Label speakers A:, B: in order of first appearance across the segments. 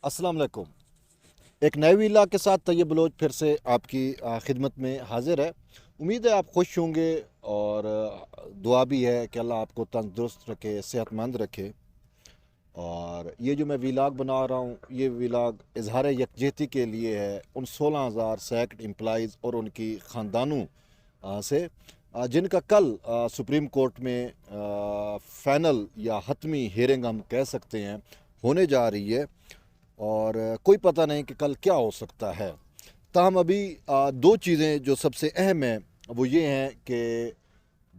A: अस्सलाम वालेकुम। एक नए वीला के साथ तैयब बलोच फिर से आपकी खिदमत में हाजिर है। उम्मीद है आप खुश होंगे और दुआ भी है कि अल्लाह आपको तंदुरुस्त रखे, सेहतमंद रखे। और ये जो मैं वीलाग बना रहा हूँ, ये वीलाग इजहार यकजहती के लिए है उन 16,000 सैकड़ एम्प्लॉइज़ और उनकी ख़ानदानों से जिनका कल सुप्रीम कोर्ट में फ़ाइनल या हतमी हेयरिंग हम कह सकते हैं होने जा रही है। और कोई पता नहीं कि कल क्या हो सकता है। ताहम अभी दो चीज़ें जो सबसे अहम हैं वो ये हैं कि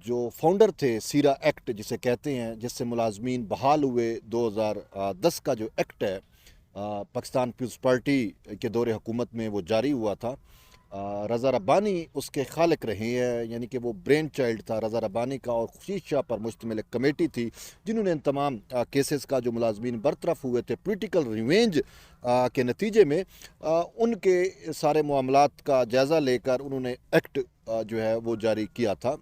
A: जो फाउंडर थे सीरा एक्ट जिसे कहते हैं, जिससे मुलाजमीन बहाल हुए, 2010 का जो एक्ट है, पाकिस्तान पीपल्स पार्टी के दौर हुकूमत में वो जारी हुआ था। रज़ा रब्बानी उसके खालिक रहे हैं, यानी कि वो ब्रेन चाइल्ड था रज़ा रब्बानी का, और खुर्शीद शाह पर मुश्तमिल एक कमेटी थी जिन्होंने इन तमाम केसेस का जो मुलाजमीन बरतरफ हुए थे पोलिटिकल रिवेंज के नतीजे में उनके सारे मामलात का जायज़ा लेकर उन्होंने एक्ट जो है वो जारी किया था।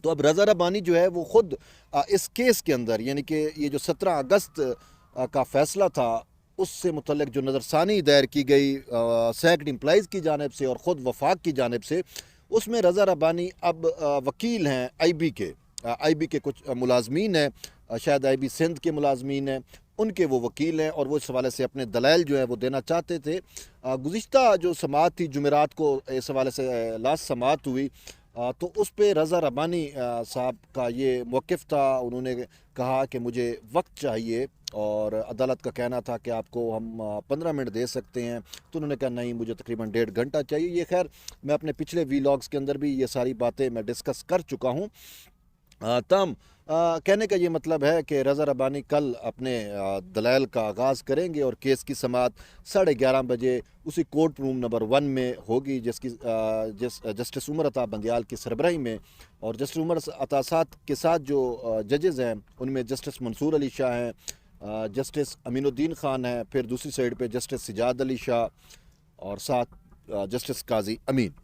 A: तो अब रज़ा रब्बानी जो है वो ख़ुद इस केस के अंदर, यानी कि ये जो 17 अगस्त का फ़ैसला था उससे मुतल्लिक जो नज़रसानी दायर की गई सैकड़ एम्प्लॉइज़ की जानिब से और ख़ुद वफाक की जानिब से, उसमें रज़ा रब्बानी अब वकील हैं आई बी के कुछ मुलाजमीन हैं, शायद आई बी सिंध के मुलाजमीन हैं, उनके वो वकील हैं और वो इस हवाले से अपने दलाइल जो है वो देना चाहते थे। गुज़िश्ता जो समाअत थी जुमेरात को इस हवाले से लास्ट समाअत हुई, तो उस पे रज़ा रब्बानी साहब का ये मौक़िफ़ था। उन्होंने कहा कि मुझे वक्त चाहिए और अदालत का कहना था कि आपको हम 15 मिनट दे सकते हैं, तो उन्होंने कहा नहीं, मुझे तकरीबन 1.5 घंटा चाहिए। ये खैर मैं अपने पिछले वीलॉग्स के अंदर भी ये सारी बातें मैं डिस्कस कर चुका हूँ। तम कहने का ये मतलब है कि रज़ा रब्बानी कल अपने दलाइल का आगाज़ करेंगे और केस की समाअत 11:30 बजे उसी कोर्ट रूम नंबर 1 में होगी, जिसकी जस्टिस उमर अता बंदियाल की सरबराही में। और जस्टिस उमर अता साथ के साथ जो जजेज़ हैं उनमें जस्टिस मंसूर अली शाह हैं, जस्टिस अमीनुद्दीन ख़ान हैं, फिर दूसरी साइड पे जस्टिस सिजाद अली शाह और साथ जस्टिस काजी अमीन।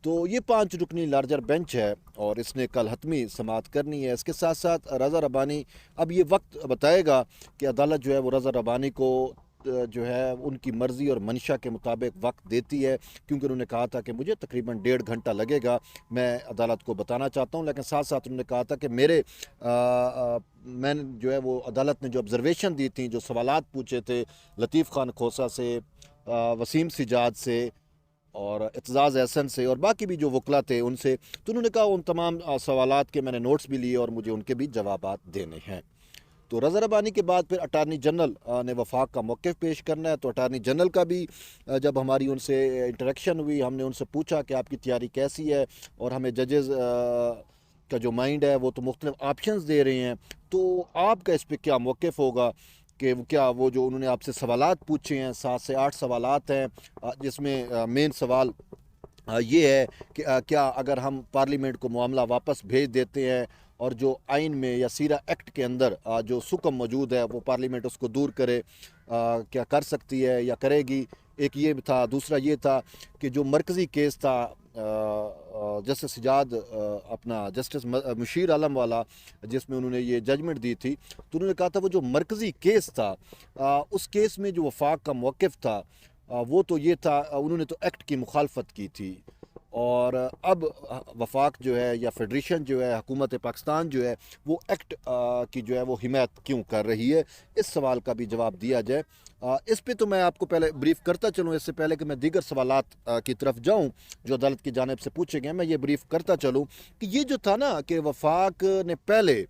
A: तो ये 5 रुकनी लार्जर बेंच है और इसने कल हतमी समाअत करनी है। इसके साथ साथ रज़ा रब्बानी, अब ये वक्त बताएगा कि अदालत जो है वो रज़ा रब्बानी को जो है उनकी मर्ज़ी और मंशा के मुताबिक वक्त देती है, क्योंकि उन्होंने कहा था कि मुझे तकरीबन 1.5 घंटा लगेगा, मैं अदालत को बताना चाहता हूँ। लेकिन साथ साथ उन्होंने कहा था कि मैंने जो है वो अदालत ने जो ऑब्ज़रवेशन दी थी, जो सवालात पूछे थे लतीफ़ ख़ान खोसा से, वसीम सिजाद से और एतजाज़ एहसन से और बाकी भी जो वकला थे उनसे, तो उन्होंने कहा उन तमाम सवालात के मैंने नोट्स भी लिए और मुझे उनके भी जवाबात देने हैं। तो रज़ा रब्बानी के बाद फिर अटारनी जनरल ने वफाक का मौक़िफ़ पेश करना है। तो अटारनी जनरल का भी जब हमारी उनसे इंटरेक्शन हुई, हमने उनसे पूछा कि आपकी तैयारी कैसी है, और हमें जजेज़ का जो माइंड है वो तो मुख्तलिफ़ ऑप्शंस दे रहे हैं, तो आपका इस पर क्या मौक़िफ़ होगा कि क्या वो जो उन्होंने आपसे सवालात पूछे हैं, 7 से 8 सवालात हैं, जिसमें मेन सवाल ये है कि क्या अगर हम पार्लियामेंट को मामला वापस भेज देते हैं और जो आइन में या सीरा एक्ट के अंदर जो सुकम मौजूद है वो पार्लियामेंट उसको दूर करे, क्या कर सकती है या करेगी। एक ये था, दूसरा ये था कि जो मरकज़ी केस था जस्टिस सिजाद अपना जस्टिस मुशीर आलम वाला, जिसमें उन्होंने ये जजमेंट दी थी, तो उन्होंने कहा था वो जो मरकज़ी केस था उस केस में जो वफाक का मौक़िफ़ था वो तो ये था, उन्होंने तो एक्ट की मुखालफत की थी। और अब वफाक जो है या फेडरेशन जो है, हुकूमत पाकिस्तान जो है, वो एक्ट की जो है वो हिमायत क्यों कर रही है, इस सवाल का भी जवाब दिया जाए। इस पे तो मैं आपको पहले ब्रीफ़ करता चलूँ, इससे पहले कि मैं दीगर सवालात की तरफ जाऊँ जो अदालत की जानिब से पूछे गए, मैं ये ब्रीफ़ करता चलूँ कि ये जो था ना कि वफाक ने पहले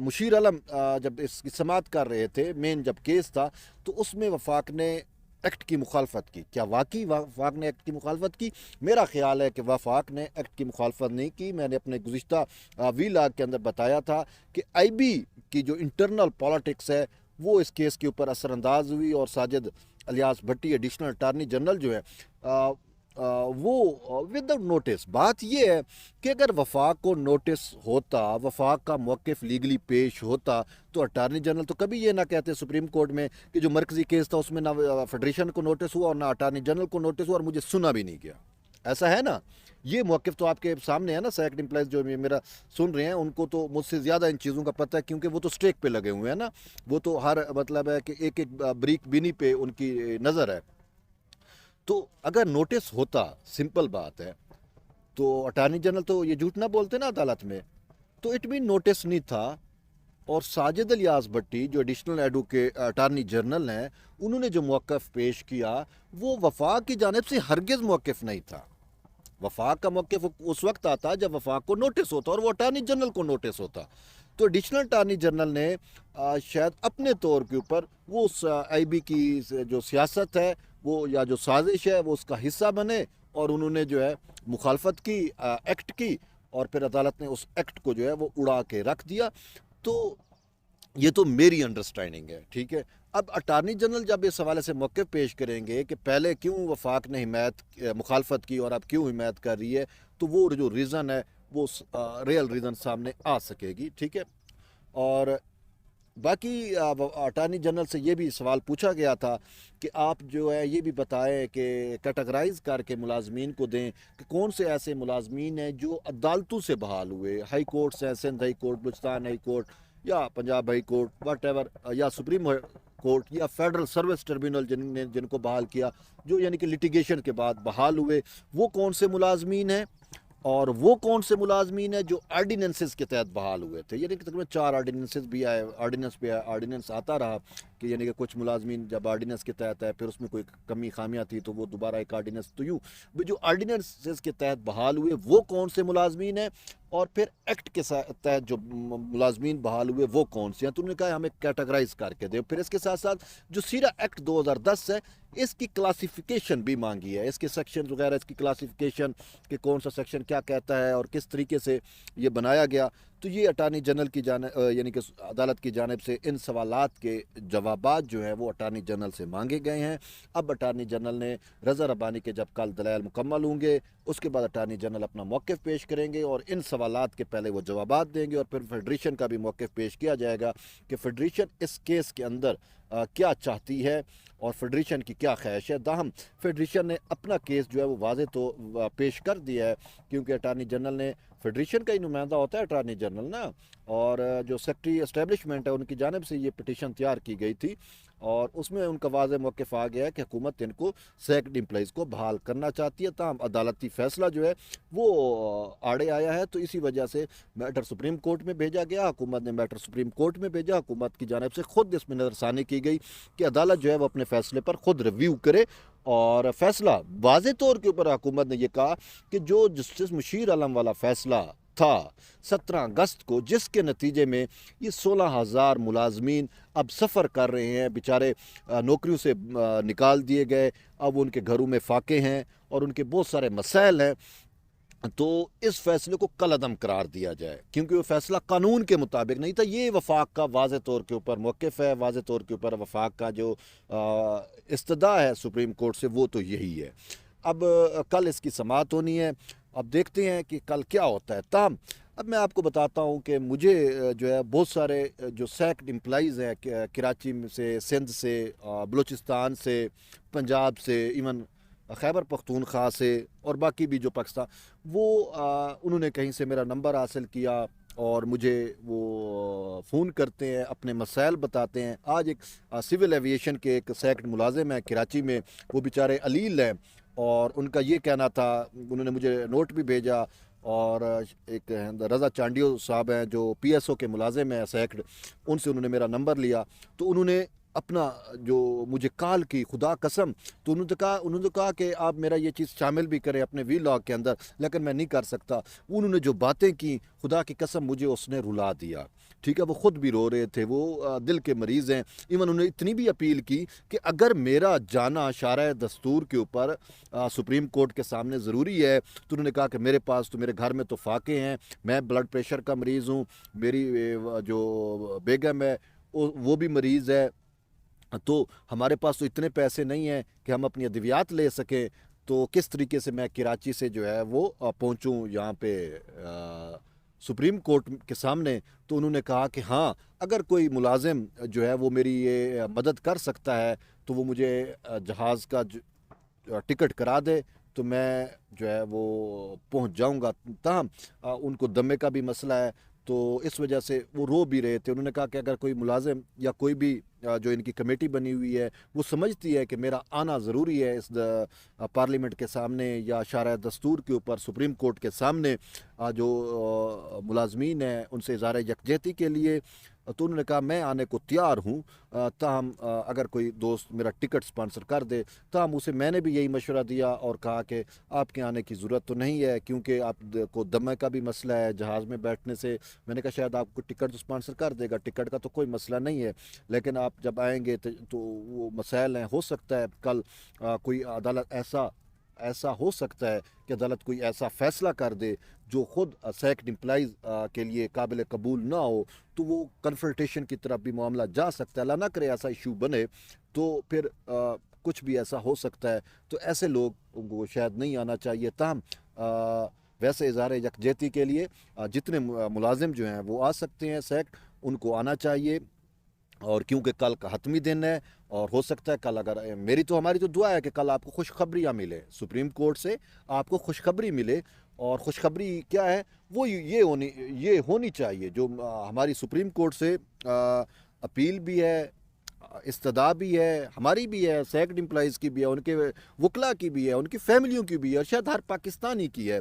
A: मुशीर आलम जब इसकी समाअत कर रहे थे, मेन जब केस था, तो उसमें वफाक ने एक्ट की मुखालफत की। क्या वाकई वफाक ने एक्ट की मुखालफत की? मेरा ख्याल है कि वफाक ने एक्ट की मुखालफत नहीं की। मैंने अपने गुज़िश्ता वीलाग के अंदर बताया था कि आई.बी की जो इंटरनल पॉलिटिक्स है वो इस केस के ऊपर असरअंदाज हुई, और साजिद अलियास भट्टी एडिशनल अटारनी जनरल जो है वो विदाउट नोटिस। बात ये है कि अगर वफाक को नोटिस होता, वफाक का मौक़िफ़ लीगली पेश होता, तो अटारनी जनरल तो कभी ये ना कहते सुप्रीम कोर्ट में कि जो मरकज़ी केस था उसमें ना फेडरेशन को नोटिस हुआ और ना अटारनी जनरल को नोटिस हुआ और मुझे सुना भी नहीं गया। ऐसा है ना? ये मौक़िफ़ तो आपके सामने है ना, सैकड एम्प्लॉइज़ जो मेरा सुन रहे हैं, उनको तो मुझसे ज़्यादा इन चीज़ों का पता है, क्योंकि वो तो स्टेक पे लगे हुए हैं ना। वो तो हर मतलब है कि एक-एक ब्रीक बिनी पे उनकी नज़र है। तो अगर नोटिस होता, सिंपल बात है, तो अटॉर्नी जनरल तो ये झूठ ना बोलते ना अदालत में। तो इट मीन नोटिस नहीं था। और साजिद अलियास भट्टी जो एडिशनल एडवोकेट अटॉर्नी जनरल हैं, उन्होंने जो मौक़िफ़ पेश किया, वो वफाक की जानिब से हरगिज़ मौक़िफ़ नहीं था। वफाक का मौक़िफ़ उस वक्त आता जब वफाक को नोटिस होता और वो अटॉर्नी जनरल को नोटिस होता। तो एडिशनल अटॉर्नी जनरल ने शायद अपने तौर के ऊपर वो उस आईबी की जो सियासत है, वो या जो साजिश है, वो उसका हिस्सा बने, और उन्होंने जो है मुखालफत की, एक्ट की, और फिर अदालत ने उस एक्ट को जो है वो उड़ा के रख दिया। तो ये तो मेरी अंडरस्टैंडिंग है, ठीक है। अब अटॉर्नी जनरल जब इस हवाले से मौक़िफ़ पेश करेंगे कि पहले क्यों वफाक ने मुखालफत की और अब क्यों हिमायत कर रही है, तो वो जो रीज़न है वो रियल रीज़न सामने आ सकेगी, ठीक है। और बाकी अटॉर्नी जनरल से ये भी सवाल पूछा गया था कि आप जो है ये भी बताएं कि कैटेगराइज करके मुलाजमीन को दें कि कौन से ऐसे मुलाजमीन हैं जो अदालतों से बहाल हुए, हाई कोर्ट्स हैं, Sindh high court, Balochistan high court, या Punjab high court, whatever, या सुप्रीम कोर्ट, या फेडरल सर्विस ट्रिब्यूनल जिनको बहाल किया, जो यानी कि लिटिगेशन के बाद बहाल हुए, वो कौन से मुलाजमीन हैं, और वो कौन से मुलाजमीन हैं जो आर्डिनेंसेस के तहत बहाल हुए थे। यानी कि तकरीबन 4 आर्डिनेंसेस भी आए, ऑर्डिनेंस पे ऑर्डिनेंस आता रहा कि यानी कि कुछ मुलाजमीन जब आर्डिनेंस के तहत है, फिर उसमें कोई कमी खामियाँ थी तो वो दोबारा एक आर्डिनेंस, तो यूँ जो आर्डिनेंसेस के तहत बहाल हुए वो कौन से मुलाजमीन हैं, और फिर एक्ट के तहत जो मुलाजमीन बहाल हुए वो कौन से हैं। तो उन्होंने कहा हमें कैटेगराइज करके दे। फिर इसके साथ साथ जो सीरा एक्ट 2010 है, इसकी क्लासिफिकेशन भी मांगी है, इसके सेक्शन वगैरह, इसकी क्लासिफिकेशन कि कौन सा सेक्शन क्या कहता है और किस तरीके से ये बनाया गया। तो ये अटॉर्नी जनरल की यानी कि अदालत की जानिब से इन सवालात के जवाबात जो हैं वो अटॉर्नी जनरल से मांगे गए हैं। अब अटॉर्नी जनरल ने रज़ा रब्बानी के जब कल दलाइल मुकम्मल होंगे, उसके बाद अटॉर्नी जनरल अपना मौक़िफ़ पेश करेंगे और इन सवालात के पहले वो जवाबात देंगे, और फिर फेडरेशन का भी मौक़िफ़ पेश किया जाएगा कि फेडरेशन इस केस के अंदर क्या चाहती है और फेडरेशन की क्या ख्वाहिश है। ताहम फेडरेशन ने अपना केस जो है वो वाज़े तो पेश कर दिया है, क्योंकि अटॉर्नी जनरल ने, फेडरेशन का ही नुमाइंदा होता है अटॉर्नी जनरल ना, और जो सेक्रेटरी एस्टेब्लिशमेंट है उनकी जानिब से ये पिटीशन तैयार की गई थी, और उसमें उनका वाज़े मौक़िफ़ आ गया है कि हुकूमत इनको सैकड एम्प्लॉइज़ को बहाल करना चाहती है। ताहम अदालती फ़ैसला जो है वो आड़े आया है, तो इसी वजह से मैटर सुप्रीम कोर्ट में भेजा गया। हुकूमत ने मैटर सुप्रीम कोर्ट में भेजा, हुकूमत की जानिब से ख़ुद इसमें नज़रसानी की गई कि अदालत जो है वो अपने फ़ैसले पर ख़ुद रिव्यू करे, और फ़ैसला वाज़े तौर के ऊपर हुकूमत ने यह कहा कि जो जस्टिस मुशीर आलम वाला फ़ैसला था 17 अगस्त को, जिसके नतीजे में ये 16,000 मुलाजमीन अब सफ़र कर रहे हैं, बेचारे नौकरियों से निकाल दिए गए, अब उनके घरों में फाके हैं और उनके बहुत सारे मसाइल हैं, तो इस फैसले को कलअदम करार दिया जाए, क्योंकि वो फैसला कानून के मुताबिक नहीं था। ये वफाक का वाज़े तौर के ऊपर मौक़िफ़ है, वाज़े तौर के ऊपर वफाक का जो इस्तदा है सुप्रीम कोर्ट से, वो तो यही है। अब कल इसकी समाअत होनी है, अब देखते हैं कि कल क्या होता है। ताहम अब मैं आपको बताता हूँ कि मुझे जो है बहुत सारे जो सैकड एम्प्लॉइज़ हैं कराची से, सिंध से, बलूचिस्तान से, पंजाब से, इवन खैबर पख्तूनख्वा से, और बाकी भी जो पाकिस्तान, वो उन्होंने कहीं से मेरा नंबर हासिल किया और मुझे वो फ़ोन करते हैं, अपने मसाइल बताते हैं। आज एक सिविल एविएशन के एक सैकड मुलाजिम हैं कराची में, वो बेचारे अलील हैं, और उनका ये कहना था, उन्होंने मुझे नोट भी भेजा, और एक रज़ा चांडियो साहब हैं जो PSO के मुलाजिम हैं सैकड, उनसे उन्होंने मेरा नंबर लिया, तो उन्होंने अपना जो मुझे कॉल की, खुदा कसम, तो उन्होंने कहा कि आप मेरा ये चीज़ शामिल भी करें अपने वीलॉग के अंदर, लेकिन मैं नहीं कर सकता। उन्होंने जो बातें की, खुदा की कसम मुझे उसने रुला दिया, ठीक है। वो ख़ुद भी रो रहे थे, वो दिल के मरीज़ हैं। इवन उन्होंने इतनी भी अपील की कि अगर मेरा जाना शारा दस्तूर के ऊपर सुप्रीम कोर्ट के सामने ज़रूरी है, तो उन्होंने कहा कि मेरे पास तो, मेरे घर में तो फाके हैं, मैं ब्लड प्रेशर का मरीज़ हूँ, मेरी जो बेगम है वो भी मरीज़ है, तो हमारे पास तो इतने पैसे नहीं हैं कि हम अपनी अद्वियात ले सकें, तो किस तरीके से मैं कराची से जो है वो पहुंचूं यहाँ पे सुप्रीम कोर्ट के सामने। तो उन्होंने कहा कि हाँ, अगर कोई मुलाजिम जो है वो मेरी ये मदद कर सकता है तो वो मुझे जहाज़ का टिकट करा दे। तो मैं जो है वो पहुंच जाऊंगा। ताहम उनको दमे का भी मसला है, तो इस वजह से वो रो भी रहे थे। उन्होंने कहा कि अगर कोई मुलाजिम या कोई भी जो इनकी कमेटी बनी हुई है वो समझती है कि मेरा आना ज़रूरी है इस पार्लियामेंट के सामने या शारा दस्तूर के ऊपर सुप्रीम कोर्ट के सामने, जो मुलाजमीन हैं उनसे इज़हार यकजहती के लिए, तो उन्होंने कहा मैं आने को तैयार हूँ। ताहम अगर कोई दोस्त मेरा टिकट स्पॉन्सर कर दे, ताहम उसे मैंने भी यही मशवरा दिया और कहा कि आपके आने की ज़रूरत तो नहीं है, क्योंकि आपको दमे का भी मसला है जहाज़ में बैठने से। मैंने कहा शायद आपको टिकट तो स्पॉन्सर कर देगा, टिकट का तो कोई मसला नहीं है, लेकिन आप जब आएंगे तो वो मसाइल हैं। हो सकता है कल कोई अदालत ऐसा ऐसा हो सकता है कि अदालत कोई ऐसा फ़ैसला कर दे जो ख़ुद सेक्ट एम्प्लॉइज़ के लिए काबिल कबूल ना हो, तो वो कन्फ्रंटेशन की तरफ भी मामला जा सकता है। अल्लाह ना करे ऐसा इशू बने, तो फिर कुछ भी ऐसा हो सकता है। तो ऐसे लोग को शायद नहीं आना चाहिए। ताहम वैसे इज़हार यकजहती के लिए जितने मुलाजिम जो हैं वो आ सकते हैं, सेक्ट उनको आना चाहिए। और क्योंकि कल का हतमी दिन है, और हो सकता है कल अगर हमारी तो दुआ है कि कल आपको खुशखबरियाँ मिले सुप्रीम कोर्ट से, आपको खुशखबरी मिले। और खुशखबरी क्या है वो ये होनी चाहिए जो हमारी सुप्रीम कोर्ट से अपील भी है, इस्तदा भी है, हमारी भी है, सेक्ट एम्प्लॉइज़ की भी है, उनके वकला की भी है, उनकी फैमिलियों की भी है, और शायद हर पाकिस्तानी की है,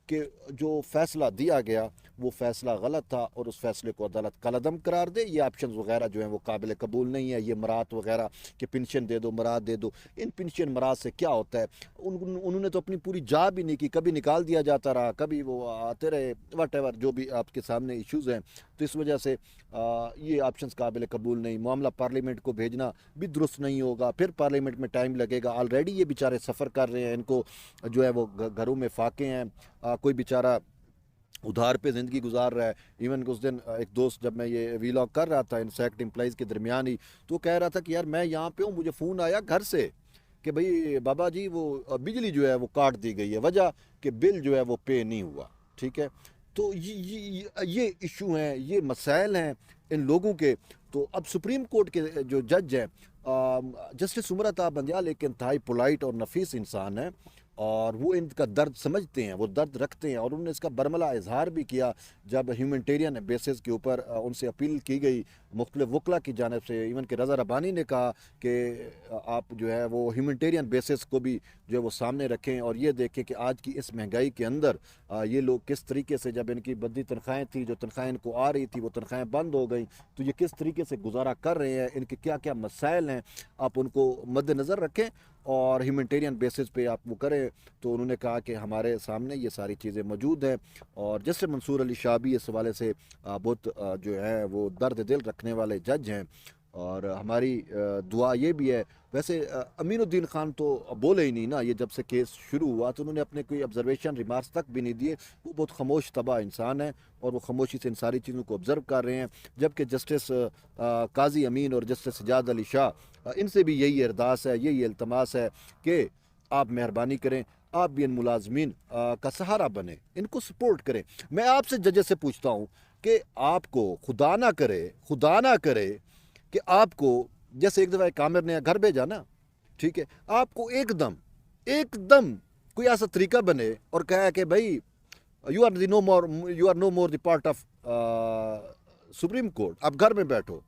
A: कि जो फ़ैसला दिया गया वो फ़ैसला गलत था और उस फ़ैसले को अदालत कलअदम करार दे। ये ऑप्शन वगैरह जो हैं वो काबिल कबूल नहीं है। ये मरात वगैरह कि पेंशन दे दो, मरात दे दो, इन पेंशन मरात से क्या होता है? उन्होंने तो अपनी पूरी जॉब ही नहीं की, कभी निकाल दिया जाता रहा, कभी वो आते रहे, वट एवर जो भी आपके सामने इशूज़ हैं। तो इस वजह से ये ऑप्शंस काबिल कबूल नहीं। मामला पार्लियामेंट को भेजना भी दुरुस्त नहीं होगा, फिर पार्लियामेंट में टाइम लगेगा। ऑलरेडी ये बेचारे सफ़र कर रहे हैं, इनको जो है वो घरों में फाके हैं, कोई बेचारा उधार पे ज़िंदगी गुजार रहा है। इवन उस दिन एक दोस्त, जब मैं ये वीलॉग कर रहा था इन सेक्ट एम्प्लॉइज़ के दरमियान ही, तो कह रहा था कि यार मैं यहाँ पे हूँ, मुझे फ़ोन आया घर से कि भाई बाबा जी वो बिजली जो है वो काट दी गई है, वजह कि बिल जो है वो पे नहीं हुआ। ठीक है, तो ये इशू हैं, ये मसाइल हैं इन लोगों के। तो अब सुप्रीम कोर्ट के जो जज हैं, जस्टिस उमरता बंदियाल एक इंतहाई पोलाइट और नफीस इंसान है, और वो इनका दर्द समझते हैं, वो दर्द रखते हैं, और उन्होंने इसका बरमला इजहार भी किया जब ह्यूमैनिटेरियन बेसिस के ऊपर उनसे अपील की गई मुख्तलिफ वकला की जानिब से। इवन के रज़ा रब्बानी ने कहा कि आप जो है वो ह्यूमैनिटेरियन बेसिस को भी जो है वो सामने रखें, और ये देखें कि आज की इस महंगाई के अंदर ये लोग किस तरीके से, जब इनकी बद्दी तनख्वाहें थी, जो तनख्वाहें इनको आ रही थी वो तनख्वाहें बंद हो गई, तो ये किस तरीके से गुजारा कर रहे हैं, इनके क्या क्या मसाइल हैं, आप उनको मद्देनज़र रखें और ह्यूमैनिटेरियन बेसिस पे आप वो करें। तो उन्होंने कहा कि हमारे सामने ये सारी चीज़ें मौजूद हैं, और जैसे मंसूर अली शाह भी इस हवाले से बहुत जो है वो दर्द दिल रखने वाले जज हैं, और हमारी दुआ ये भी है। वैसे अमीनुद्दीन खान तो बोले ही नहीं ना, ये जब से केस शुरू हुआ तो उन्होंने अपने कोई ऑब्जर्वेशन रिमार्क्स तक भी नहीं दिए। वो बहुत खामोश तबाह इंसान है, और वो खामोशी से इन सारी चीज़ों को ऑब्ज़र्व कर रहे हैं। जबकि जस्टिस काजी अमीन और जस्टिस सजाद अली शाह, इनसे भी यही अरदास है, यही इल्तमास है कि आप मेहरबानी करें, आप भी इन मुलाजमीन का सहारा बने, इनको सपोर्ट करें। मैं आपसे जजेस से पूछता हूँ कि आपको खुदा ना करे कि आपको, जैसे एक दफ़ा एक आमिर ने घर भेजा ना, ठीक है, आपको एकदम एकदम कोई ऐसा तरीका बने और कहा कि भाई you are no more the part of supreme court, आप घर में बैठो,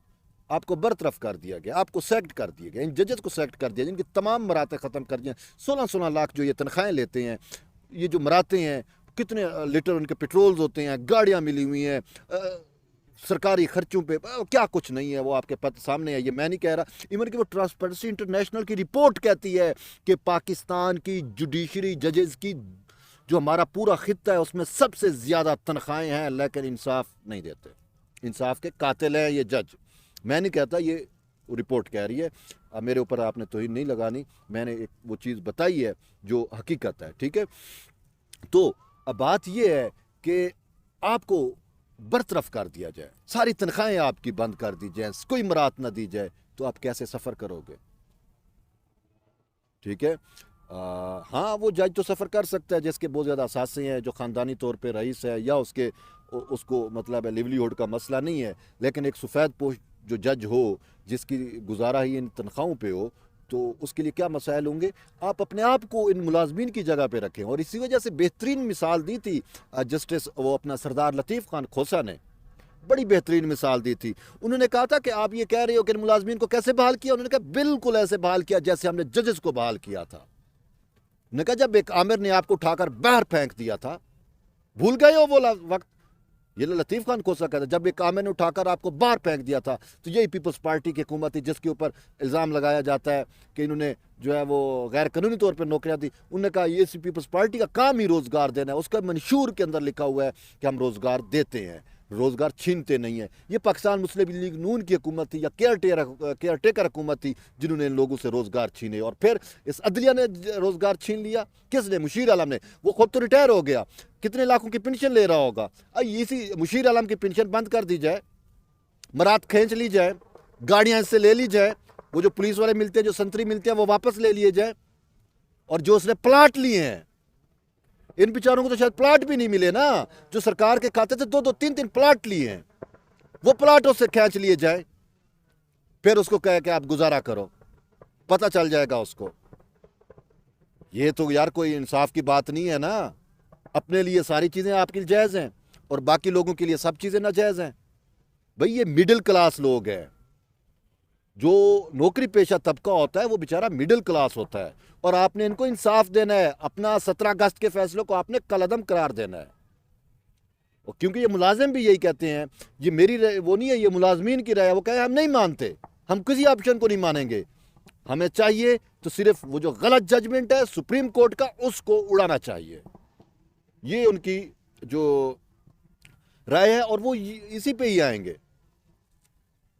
A: आपको बरतरफ कर दिया गया, आपको सेक्ट कर दिया गया, इन जजेस को सेक्ट कर दिया, जिनकी तमाम मरातें ख़त्म कर दिया। 16-16 लाख जो ये तनख्वाहें लेते हैं, ये जो मरातें हैं, कितने लीटर उनके पेट्रोल्स होते हैं, गाड़ियाँ मिली हुई हैं, सरकारी खर्चों पे क्या कुछ नहीं है, वो आपके पद सामने है। ये मैं नहीं कह रहा, इवन कि वो ट्रांसपेरेंसी इंटरनेशनल की रिपोर्ट कहती है कि पाकिस्तान की जुडिशरी जजेस की, जो हमारा पूरा खित्ता है, उसमें सबसे ज़्यादा तनख्वाहें हैं, लेकिन इंसाफ नहीं देते। इंसाफ के कातिल हैं ये जज। मैं नहीं कहता, ये रिपोर्ट कह रही है, मेरे ऊपर आपने तौहीन नहीं लगानी, मैंने एक वो चीज़ बताई है जो हकीकत है। ठीक है, तो अब बात ये है कि आपको बरतरफ कर दिया जाए, सारी तनख्वाहें आपकी बंद कर दी जाए, कोई मरात ना दी जाए, तो आप कैसे सफ़र करोगे? ठीक है, हाँ वो जज तो सफ़र कर सकता है जिसके बहुत ज़्यादा असासे हैं, जो ख़ानदानी तौर पे रईस है, या उसको मतलब है लिवलीहुड का मसला नहीं है, लेकिन एक सफ़ेद पोश जो जज हो, जिसकी गुजारा ही इन तनख्वाहों पे हो, तो उसके लिए क्या मसाइल होंगे। आप अपने आप को इन मुलाजमीन की जगह पे रखें। और इसी वजह से बेहतरीन मिसाल दी थी जस्टिस वो अपना सरदार लतीफ़ खान खोसा ने, बड़ी बेहतरीन मिसाल दी थी। उन्होंने कहा था कि आप ये कह रहे हो कि मुलाजमीन को कैसे बहाल किया। उन्होंने कहा बिल्कुल ऐसे बहाल किया जैसे हमने जजेस को बहाल किया था। उन्होंने कहा जब एक आमिर ने आपको उठाकर बाहर फेंक दिया था, भूल गए हो वो वक्त। ये लतीफ़ खान खोसा कहता, जब एक आमिर ने उठाकर आपको बाहर फेंक दिया था, तो यही पीपल्स पार्टी की हुकूमत थी जिसके ऊपर इल्ज़ाम लगाया जाता है कि इन्होंने जो है वो गैर कानूनी तौर पर नौकरियां दी। उन्होंने कहा ये पीपल्स पार्टी का काम ही रोज़गार देना है। उसका मंशूर के अंदर लिखा हुआ है कि हम रोज़गार देते हैं, रोज़गार छीनते नहीं हैं। ये पाकिस्तान मुस्लिम लीग नून की हुकूमत थी या केयर टेकर हुकूमत थी जिन्होंने इन लोगों से रोज़गार छीने। और फिर इस अदलिया ने रोज़गार छीन लिया। किसने? मुशीर आलम ने। वो खुद तो रिटायर हो गया, कितने लाखों की पेंशन ले रहा होगा। इसी मुशीर आलम की पेंशन बंद कर दी जाए, मरात खींच ली जाए, गाड़ियाँ इससे ले ली जाए, वो जो पुलिस वाले मिलते हैं, जो संतरी मिलते हैं, वो वापस ले लिए जाए। और जो उसने प्लाट लिए हैं, इन बेचारों को तो शायद प्लाट भी नहीं मिले ना, जो सरकार के खाते से 2-2, 3-3 प्लाट लिए हैं, वो प्लाट उससे खींच लिए जाए। फिर उसको कहे कि आप गुजारा करो, पता चल जाएगा उसको। ये तो यार कोई इंसाफ की बात नहीं है ना। अपने लिए सारी चीज़ें आपके लिए जायज़ हैं और बाकी लोगों के लिए सब चीज़ें नाजायज़ हैं। भाई ये मिडिल क्लास लोग हैं। जो नौकरी पेशा तबका होता है वो बेचारा मिडिल क्लास होता है, और आपने इनको इंसाफ देना है। अपना 17 अगस्त के फैसले को आपने कलअदम करार देना है। और क्योंकि ये मुलाजिम भी यही कहते हैं, ये मेरी वो नहीं है, ये मुलाजमीन की राय है। वो कहे हम नहीं मानते, हम किसी ऑप्शन को नहीं मानेंगे, हमें चाहिए तो सिर्फ वो जो गलत जजमेंट है सुप्रीम कोर्ट का, उसको उड़ाना चाहिए। ये उनकी जो राय है और वो इसी पे ही आएंगे।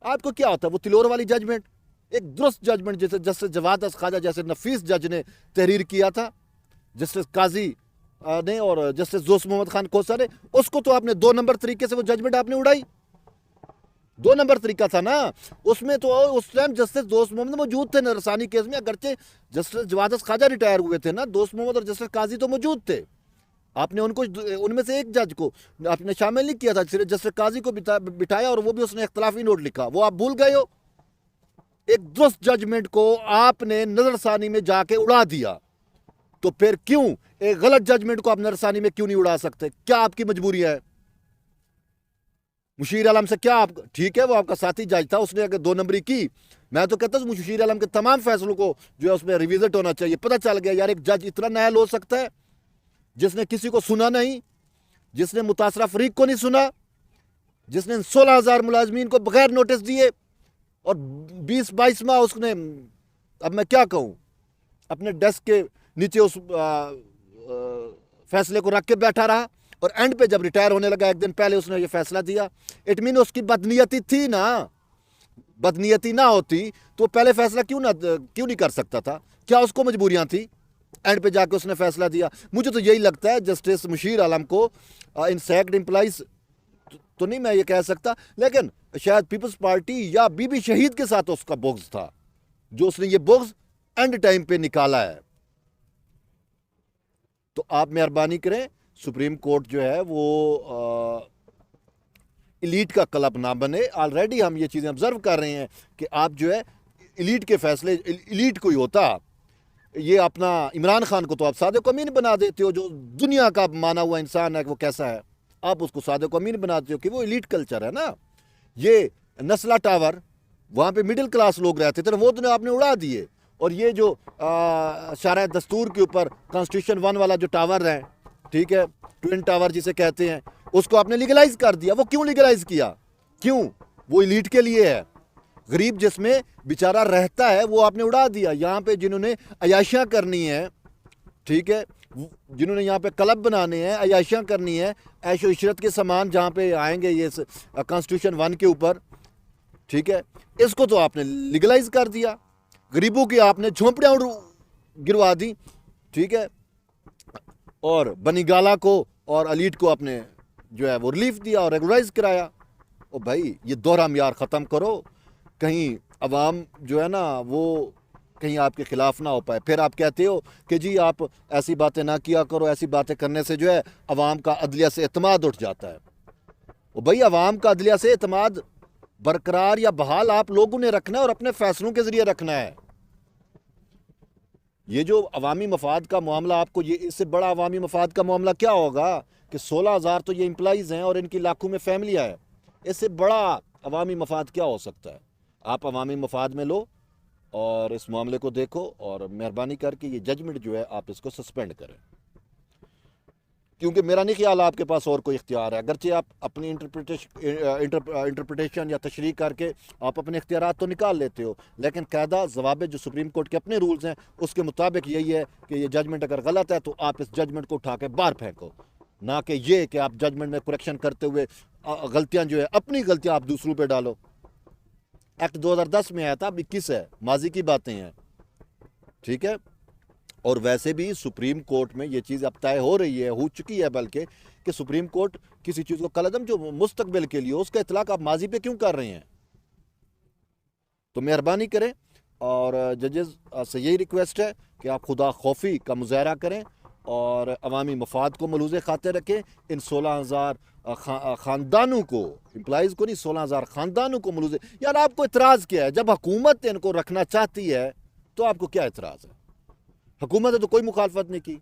A: आपको क्या होता है वो तिलोर वाली जजमेंट, एक दुरुस्त जजमेंट जैसे जस्टिस जवाद ख्वाजा जैसे नफीस जज ने तहरीर किया था, जस्टिस काजी ने और जस्टिस जोश मोहम्मद खान खोसा ने, उसको तो आपने 2 नंबर तरीके से वो जजमेंट आपने उड़ाई। 2 नंबर तरीका था ना उसमें। तो उस टाइम जस्टिस दोस्त मोहम्मद मौजूद थे नरसानी केस में, अगरचे जस्टिस जवाद ख्वाजा रिटायर हुए थे ना, दोस्त मोहम्मद और जस्टिस काजी तो मौजूद थे। आपने उनको, उनमें से एक जज को आपने शामिल नहीं किया था, सिर्फ जस्टिस काजी को बिठाया और वो भी उसने इख्तलाफी नोट लिखा। वो आप भूल गए हो। एक दुरुस्त जजमेंट को आपने नजरसानी में जाके उड़ा दिया। तो फिर क्यों एक गलत जजमेंट को आप नजरसानी में क्यों नहीं उड़ा सकते? क्या आपकी मजबूरी है? मुशीर आलम से क्या आप, ठीक है वो आपका साथी जज था, उसने अगर 2 नंबरी की, मैं तो कहता हूं मुशीर आलम के तमाम फैसलों को जो है उसमें रिविजिट होना चाहिए। पता चल गया यार एक जज इतना नायल हो सकता है जिसने किसी को सुना नहीं, जिसने मुतासरा फरीक को नहीं सुना, जिसने 16,000 मुलाजमीन को बगैर नोटिस दिए और 20-22 माह उसने, अब मैं क्या कहूँ, अपने डेस्क के नीचे उस फैसले को रख के बैठा रहा। और एंड पे जब रिटायर होने लगा 1 दिन पहले उसने ये फैसला दिया। इट मीन उसकी बदनीयती थी ना। बदनीयती ना होती तो पहले फैसला क्यों नहीं कर सकता था? क्या उसको मजबूरियां थी? एंड पे जाके उसने फैसला दिया। मुझे तो यही लगता है जस्टिस मुशीर आलम को इन सैक्ड एम्प्लॉइज तो नहीं मैं ये कह सकता, लेकिन शायद पीपल्स पार्टी या बीबी शहीद के साथ उसका बुग़्ज़ था, जो उसने ये बुग़्ज़ एंड टाइम पे निकाला है। तो आप मेहरबानी करें, सुप्रीम कोर्ट जो है वो इलीट का क्लब ना बने। ऑलरेडी हम ये चीज़ें ऑब्जर्व कर रहे हैं कि आप जो है इलीट के फैसले, इलीट कोई होता, ये अपना इमरान खान को तो आप सादे को अमीन बना देते हो, जो दुनिया का माना हुआ इंसान है वो कैसा है, आप उसको सादे को अमीन बनाते हो कि वो इलीट कल्चर है ना। ये नस्ला टावर, वहाँ पे मिडिल क्लास लोग रहते थे, वो तो आपने उड़ा दिए। और ये जो शारा दस्तूर के ऊपर कॉन्स्टिट्यूशन 1 वाला जो टावर है, ठीक है, ट्विन टावर जिसे कहते हैं, उसको आपने लीगलाइज कर दिया। वो क्यों लीगलाइज किया? क्यों? वो इलीट के लिए है। गरीब जिसमें बेचारा रहता है वो आपने उड़ा दिया। यहाँ पे जिन्होंने अयाशियाँ करनी है, ठीक है, जिन्होंने यहाँ पे क्लब बनाने हैं, अयाशियाँ करनी है, ऐशो इशरत के सामान जहाँ पे आएंगे ये कॉन्स्टिट्यूशन 1 के ऊपर, ठीक है, इसको तो आपने लीगलाइज कर दिया। गरीबों की आपने झोंपड़ियाँ गिरवा दी, ठीक है, और बनीगाला को और अलीट को आपने जो है वो रिलीफ दिया और रेगुलराइज कराया। ओ भाई ये दोहरा म्यार ख़त्म करो, कहीं अवाम जो है ना वो कहीं आपके ख़िलाफ़ ना हो पाए। फिर आप कहते हो कि जी आप ऐसी बातें ना किया करो, ऐसी बातें करने से जो है अवाम का अदलिया से एतमाद उठ जाता है। ओ भाई अवाम का अदलिया से एतमाद बरकरार या बहाल आप लोगों ने रखना है और अपने फ़ैसलों के ज़रिए रखना है। ये जो अवामी मफाद का मामला, आपको ये इससे बड़ा अवामी मफाद का मामला क्या होगा कि 16,000 तो ये एम्प्लॉइज़ हैं और इनकी लाखों में फैमिलियाँ हैं। इससे बड़ा अवामी मफाद क्या हो सकता है? आप अवामी मफाद में लो और इस मामले को देखो, और मेहरबानी करके ये जजमेंट जो है आप इसको सस्पेंड करें, क्योंकि मेरा नहीं ख्याल आपके पास और कोई इख्तियार है। अगरचे आप अपनी इंटरप्रिटेशन या तशरीह करके आप अपने इख्तियारात तो निकाल लेते हो, लेकिन कायदा जवाब जो सुप्रीम कोर्ट के अपने रूल्स हैं उसके मुताबिक यही है कि ये जजमेंट अगर गलत है तो आप इस जजमेंट को उठा के बाहर फेंको, ना कि ये कि आप जजमेंट में करेक्शन करते हुए गलतियां जो है अपनी गलतियां आप दूसरों पे डालो। एक्ट 2010 में आया था, अब 21 है, माजी की बातें हैं, ठीक है। और वैसे भी सुप्रीम कोर्ट में ये चीज़ अब तय हो रही है, हो चुकी है बल्कि, कि सुप्रीम कोर्ट किसी चीज़ को कलअदम जो मुस्तकबिल के लिए उसका इतलाक आप माजी पे क्यों कर रहे हैं? तो मेहरबानी करें, और जजेस से यही रिक्वेस्ट है कि आप खुदा खौफी का मुजाहरा करें और अवामी मफाद को मलूज़ खातिर रखें। इन 16,000 ख़ानदानों को, एम्प्लॉइज़ को नहीं, 16,000 ख़ानदानों को मलूज़। यार आपको इतराज़ क्या है? जब हुकूमत इनको रखना चाहती है तो आपको क्या इतराज़ है? हुकूमत ने तो कोई मुखालफत नहीं की,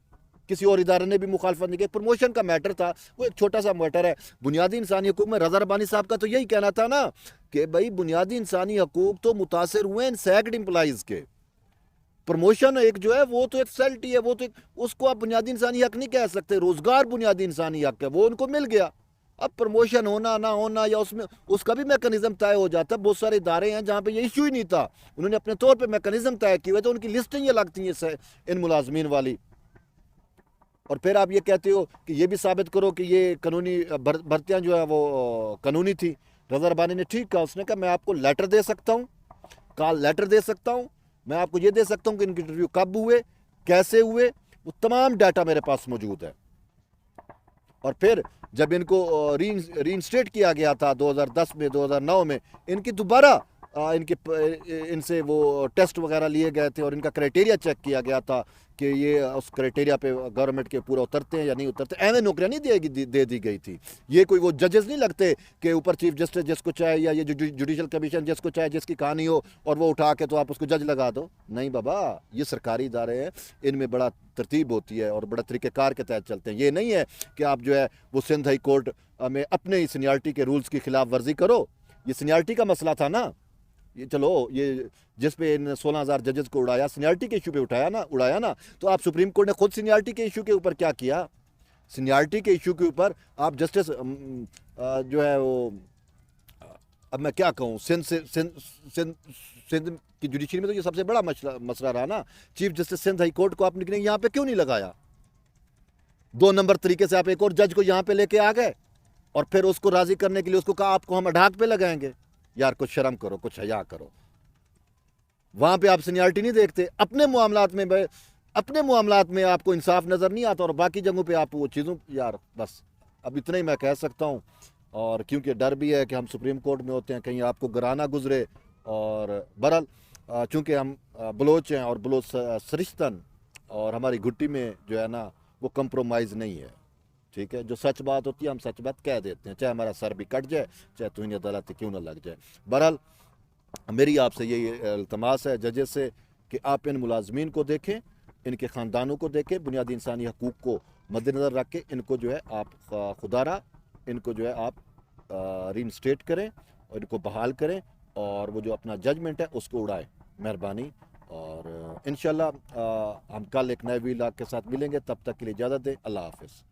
A: किसी और इदारे ने भी मुखालफत नहीं की। प्रमोशन का मैटर था, वो एक छोटा सा मैटर है। बुनियादी इंसानी हकूक में रज़ा रब्बानी साहब का तो यही कहना था ना कि भाई बुनियादी इंसानी हकूक तो मुतासर हुए इन सैकड़ एम्प्लॉइज़ के। प्रमोशन एक जो है वो तो एक सैलरी है, वो तो उसको आप बुनियादी इंसानी हक नहीं कह सकते। रोज़गार बुनियादी इंसानी हक है, वो उनको मिल गया। अब प्रमोशन होना ना होना या उसमें उसका भी मैकेनिज्म तय हो जाता है। बहुत सारे इदारे हैं जहाँ पे ये इशू ही नहीं था, उन्होंने अपने तौर पे मैकेनिज्म तय किए हुए, तो उनकी लिस्टें ये लगती हैं इन मुलाजमीन वाली। और फिर आप ये कहते हो कि ये भी साबित करो कि ये कानूनी भर्तियाँ जो है वो कानूनी थी। रज़ा रब्बानी ने ठीक कहा, उसने कहा मैं आपको लेटर दे सकता हूँ, कॉल लेटर दे सकता हूँ, मैं आपको ये दे सकता हूँ कि इनके इंटरव्यू कब हुए, कैसे हुए, वो तमाम डाटा मेरे पास मौजूद है। और फिर जब इनको रीइंस्टेट किया गया था 2010 में, 2009 में, इनकी दोबारा इनसे वो टेस्ट वगैरह लिए गए थे और इनका क्राइटेरिया चेक किया गया था कि ये उस क्राइटेरिया पे गवर्नमेंट के पूरा उतरते हैं या नहीं उतरते। ऐसे नौकरियां नहीं दे दी गई थी। ये कोई वो जजेस नहीं लगते कि ऊपर चीफ जस्टिस जिसको चाहे या ये जुडिशल कमीशन जिसको चाहे, जिसकी कहानी हो और वो उठा के तो आप उसको जज लगा दो। नहीं बाबा, ये सरकारी इदारे हैं, इनमें बड़ा तरतीब होती है और बड़ा तरीक़ेकार के तहत चलते हैं। ये नहीं है कि आप जो है वो सिंध हाई कोर्ट में अपने ही सीनियरिटी के रूल्स की खिलाफ वर्जी करो। ये सीनियरिटी का मसला था ना, ये चलो ये जिस पे इन 16,000 जजेस को उड़ाया, सीनियरिटी के इशू पे उड़ाया ना, तो आप सुप्रीम कोर्ट ने खुद सीनियरिटी के इशू के ऊपर क्या किया? सीनियरिटी के इशू के ऊपर आप जस्टिस जो है वो, अब मैं क्या कहूँ, सिंध की जुडिशरी में तो ये सबसे बड़ा मसला रहा ना। Chief justice Sindh high court को आपने यहाँ पे क्यों नहीं लगाया? 2 नंबर तरीके से आप एक और जज को यहाँ पे लेके आ गए और फिर उसको राजी करने के लिए उसको कहा आपको हम अडाक पे लगाएंगे। यार कुछ शर्म करो, कुछ हया करो। वहां पे आप सीनियरिटी नहीं देखते, अपने मामलात में आपको इंसाफ नजर नहीं आता और बाकी जगहों पे आप वो चीज़ों, यार बस अब इतना ही मैं कह सकता हूँ। और क्योंकि डर भी है कि हम सुप्रीम कोर्ट में होते हैं, कहीं आपको गिराना गुजरे। और बहरहाल चूँकि हम बलोच हैं और बलोच सरिश्तन, और हमारी घुट्टी में जो है ना वो कंप्रोमाइज़ नहीं है, ठीक है। जो सच बात होती है हम सच बात कह देते हैं, चाहे हमारा सर भी कट जाए, चाहे तुझे अदालत क्यों ना लग जाए। बहरहाल मेरी आपसे यही इल्तमास है जजेस से कि आप इन मुलाजमीन को देखें, इनके ख़ानदानों को देखें, बुनियादी इंसानी हकूक़ को मद्देनज़र रख के इनको जो है आप खुदारा इनको जो है आप रीइंस्टेट करें और इनको बहाल करें और वो जो अपना जजमेंट है उसको उड़ाएं, मेहरबानी। और इंशाल्लाह हम कल एक नए वीलॉग के साथ मिलेंगे, तब तक के लिए इजाज़त दें। अल्लाह हाफ़िज़।